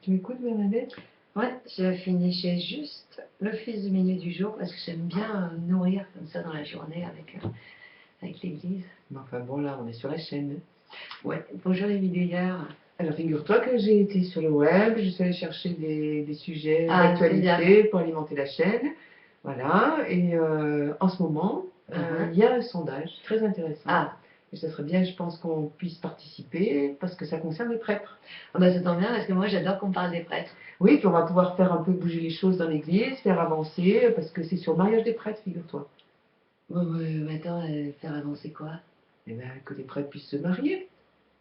Tu m'écoutes, Bernadette? Ouais, je finissais juste l'office du milieu du jour parce que j'aime bien nourrir comme ça dans la journée avec l'église. Mais enfin bon, là, on est sur la chaîne. Ouais, bonjour les bidouilleurs. Alors, figure-toi que j'ai été sur le web, je suis allée chercher des sujets Ah, c'est d'actualité pour alimenter la chaîne. Voilà, et en ce moment, il y a un sondage très intéressant. Ah, Et ça serait bien, je pense, qu'on puisse participer parce que ça concerne les prêtres. ah bah ça tombe bien parce que moi j'adore qu'on parle des prêtres. Oui, puis on va pouvoir faire un peu bouger les choses dans l'église, faire avancer, parce que c'est sur le mariage des prêtres, figure-toi. Bon, mais attends, faire avancer quoi? Eh bien, que les prêtres puissent se marier,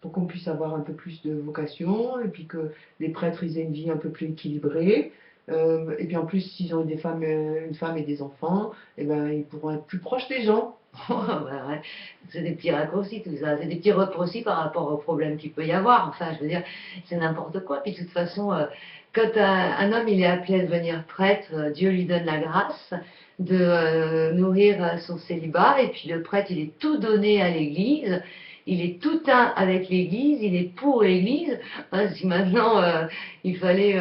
pour qu'on puisse avoir un peu plus de vocation, et puis que les prêtres ils aient une vie un peu plus équilibrée. Et puis en plus, s'ils ont une femme et des enfants, eh ben, ils pourront être plus proches des gens. Bah ouais, c'est des petits raccourcis tout ça, c'est des petits raccourcis par rapport aux problèmes qu'il peut y avoir. Enfin, je veux dire, c'est n'importe quoi. Puis de toute façon, quand un homme il est appelé à devenir prêtre, Dieu lui donne la grâce de nourrir son célibat. Et puis le prêtre, il est tout donné à l'Église. Il est tout un avec l'Église, il est pour l'Église. Hein, si maintenant il fallait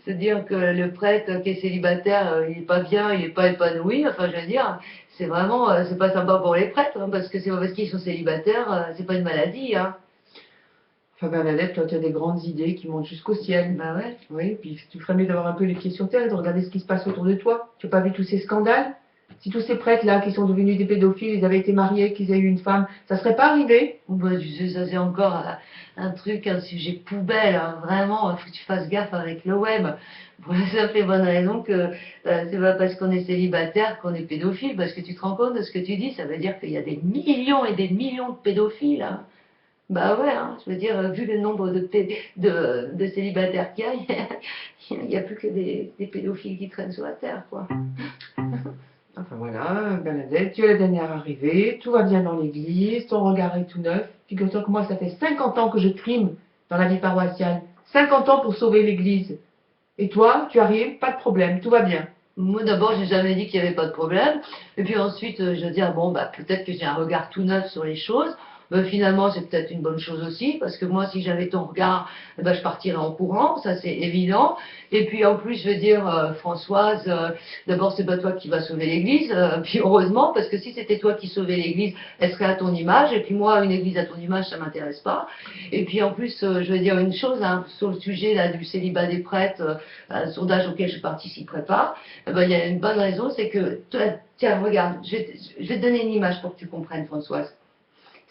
se dire que le prêtre qui est célibataire, il n'est pas bien, il n'est pas épanoui, enfin je veux dire, c'est vraiment, c'est pas sympa pour les prêtres, hein, parce que c'est pas parce qu'ils sont célibataires, c'est pas une maladie, hein. Enfin, Bernadette, toi, tu as des grandes idées qui montent jusqu'au ciel. Bah ouais. Oui, puis tu ferais mieux d'avoir un peu les pieds sur terre et de regarder ce qui se passe autour de toi. Tu n'as pas vu tous ces scandales? Si tous ces prêtres-là qui sont devenus des pédophiles, ils avaient été mariés, qu'ils aient eu une femme, ça serait pas arrivé? Bah, tu sais, ça c'est encore un truc, un sujet poubelle, hein. Vraiment, il faut que tu fasses gaffe avec le web. Pour la simple et bonne raison que c'est pas parce qu'on est célibataire qu'on est pédophile, parce que tu te rends compte de ce que tu dis, ça veut dire qu'il y a des millions et des millions de pédophiles, hein. Bah ouais, hein, je veux dire, vu le nombre de célibataires qu'il y a, il n'y a plus que des pédophiles qui traînent sur la terre, quoi. Enfin voilà, Bernadette, tu es la dernière arrivée, tout va bien dans l'église, ton regard est tout neuf. Figure-toi que moi, ça fait 50 ans que je trime dans la vie paroissiale. 50 ans pour sauver l'église. Et toi, tu arrives, pas de problème, tout va bien. Moi, d'abord, j'ai jamais dit qu'il n'y avait pas de problème. Et puis ensuite, je veux dire, bon, bah, peut-être que j'ai un regard tout neuf sur les choses. Mais finalement, c'est peut-être une bonne chose aussi, parce que moi, si j'avais ton regard, eh ben, je partirais en courant, ça c'est évident. Et puis en plus, je veux dire, Françoise, d'abord, c'est pas toi qui vas sauver l'Église, puis heureusement, parce que si c'était toi qui sauvais l'Église, elle serait à ton image. Et puis moi, une Église à ton image, ça m'intéresse pas. Et puis en plus, je veux dire une chose, hein, sur le sujet là du célibat des prêtres, un sondage auquel je participerai pas. Eh ben, il y a une bonne raison, c'est que, tiens, regarde, je vais te donner une image pour que tu comprennes, Françoise.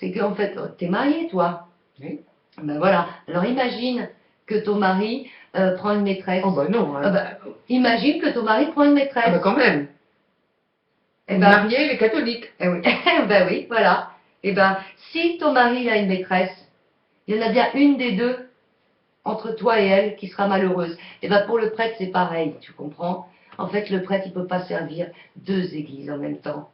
C'est qu'en fait, tu es mariée, toi. Oui. Ben voilà. Alors imagine que ton mari prend une maîtresse. Oh bah non. Ah ben, imagine que ton mari prend une maîtresse. Ah bah quand même. Eh Une ben, mariée, elle est catholique. eh oui. Ben oui, voilà. Eh ben, si ton mari a une maîtresse, il y en a bien une des deux entre toi et elle qui sera malheureuse. Et ben pour le prêtre, c'est pareil, tu comprends? En fait, le prêtre, il peut pas servir deux églises en même temps.